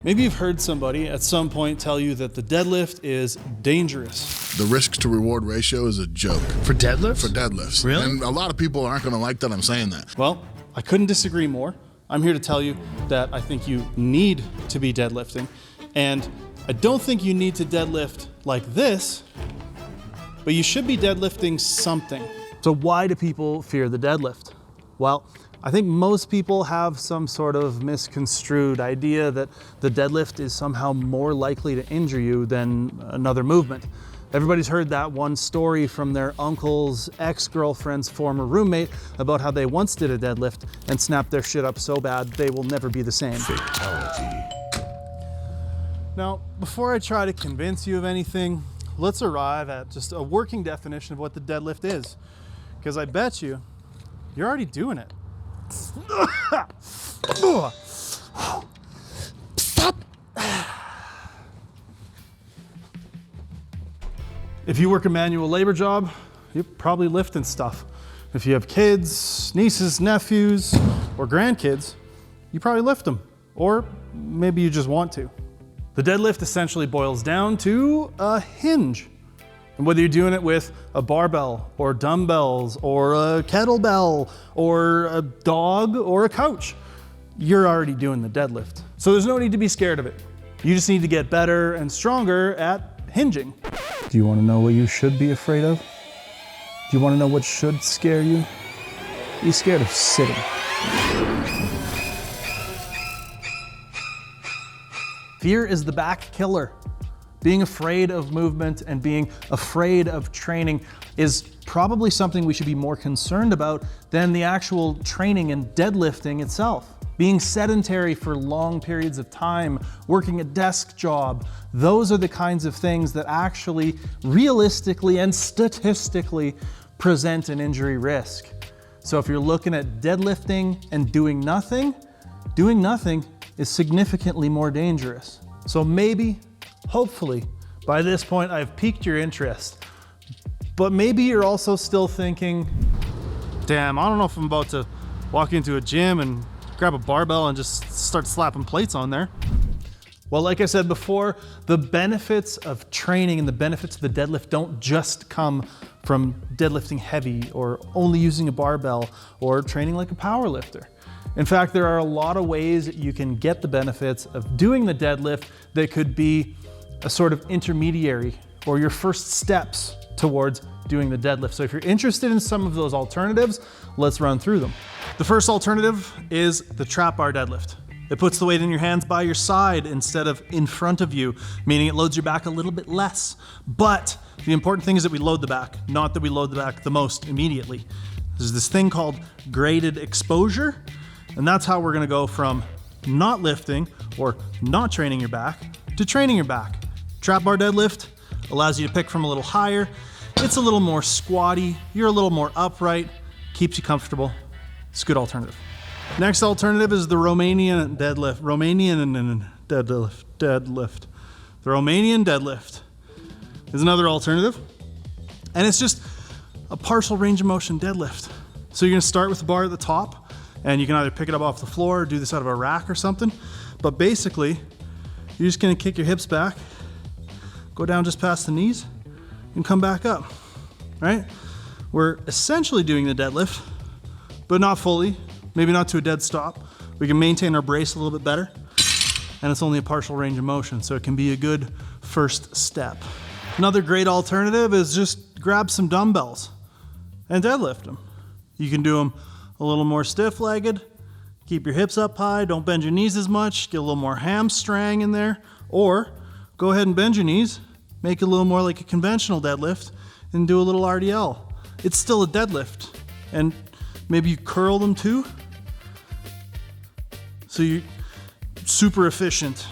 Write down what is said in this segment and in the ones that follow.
Maybe you've heard somebody at some point tell you that the deadlift is dangerous. The risk to reward ratio is a joke. For deadlifts? For deadlifts. Really? And a lot of people aren't going to like that I'm saying that. Well, I couldn't disagree more. I'm here to tell you that I think you need to be deadlifting. And I don't think you need to deadlift like this, but you should be deadlifting something. So why do people fear the deadlift? Well, I think most people have some sort of misconstrued idea that the deadlift is somehow more likely to injure you than another movement. Everybody's heard that one story from their uncle's ex-girlfriend's former roommate about how they once did a deadlift and snapped their shit up so bad they will never be the same. Fatality. Now, before I try to convince you of anything, let's arrive at just a working definition of what the deadlift is. Because I bet you're already doing it. If you work a manual labor job, you're probably lifting stuff. If you have kids, nieces, nephews, or grandkids, you probably lift them. Or maybe you just want to. The deadlift essentially boils down to a hinge. And whether you're doing it with a barbell or dumbbells or a kettlebell or a dog or a couch, you're already doing the deadlift. So there's no need to be scared of it. You just need to get better and stronger at hinging. Do you want to know what you should be afraid of? Do you want to know what should scare you? Be scared of sitting. Fear is the back killer. Being afraid of movement and being afraid of training is probably something we should be more concerned about than the actual training and deadlifting itself. Being sedentary for long periods of time, working a desk job, those are the kinds of things that actually realistically and statistically present an injury risk. So if you're looking at deadlifting and doing nothing is significantly more dangerous. So maybe, hopefully, by this point I've piqued your interest, but maybe you're also still thinking, damn, I don't know if I'm about to walk into a gym and grab a barbell and just start slapping plates on there. Well, like I said before, the benefits of training and the benefits of the deadlift don't just come from deadlifting heavy or only using a barbell or training like a power lifter. In fact, there are a lot of ways that you can get the benefits of doing the deadlift that could be a sort of intermediary or your first steps towards doing the deadlift. So if you're interested in some of those alternatives, let's run through them. The first alternative is the trap bar deadlift. It puts the weight in your hands by your side instead of in front of you, meaning it loads your back a little bit less. But the important thing is that we load the back, not that we load the back the most immediately. There's this thing called graded exposure, and that's how we're gonna go from not lifting or not training your back to training your back. Trap bar deadlift allows you to pick from a little higher. It's a little more squatty, you're a little more upright, keeps you comfortable. It's a good alternative. Next alternative is the Romanian deadlift. The Romanian deadlift is another alternative. And it's just a partial range of motion deadlift. So you're gonna start with the bar at the top, and you can either pick it up off the floor or do this out of a rack or something. But basically, you're just gonna kick your hips back, go down just past the knees, and come back up, right? We're essentially doing the deadlift, but not fully, maybe not to a dead stop. We can maintain our brace a little bit better, and it's only a partial range of motion, so it can be a good first step. Another great alternative is just grab some dumbbells and deadlift them. You can do them a little more stiff-legged, keep your hips up high, don't bend your knees as much, get a little more hamstring in there, or go ahead and bend your knees, make it a little more like a conventional deadlift, and do a little RDL. It's still a deadlift, and maybe you curl them too, so you're super efficient.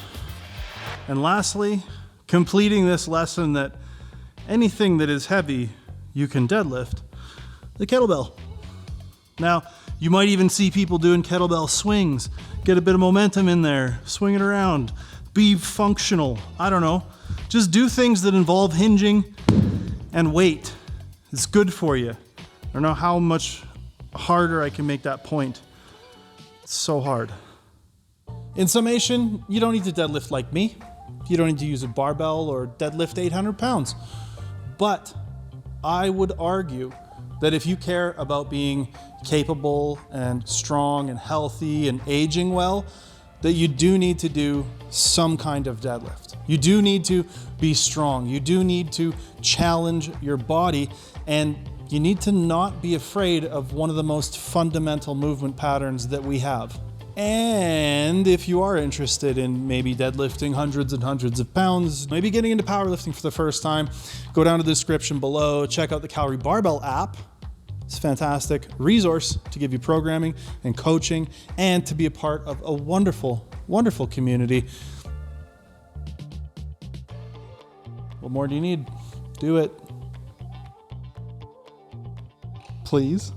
And lastly, completing this lesson that anything that is heavy, you can deadlift, the kettlebell. Now, you might even see people doing kettlebell swings, get a bit of momentum in there, swing it around, be functional, I don't know. Just do things that involve hinging and weight. It's good for you. I don't know how much harder I can make that point. It's so hard. In summation, you don't need to deadlift like me. You don't need to use a barbell or deadlift 800 pounds. But I would argue that if you care about being capable and strong and healthy and aging well, that you do need to do some kind of deadlift. You do need to be strong. You do need to challenge your body, and you need to not be afraid of one of the most fundamental movement patterns that we have. And if you are interested in maybe deadlifting hundreds and hundreds of pounds, maybe getting into powerlifting for the first time, go down to the description below, check out the Calgary Barbell app. It's a fantastic resource to give you programming and coaching and to be a part of a wonderful, wonderful community. What more do you need? Do it. Please.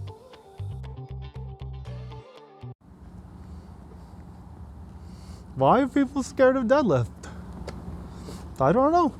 Why are people scared of deadlift? I don't know.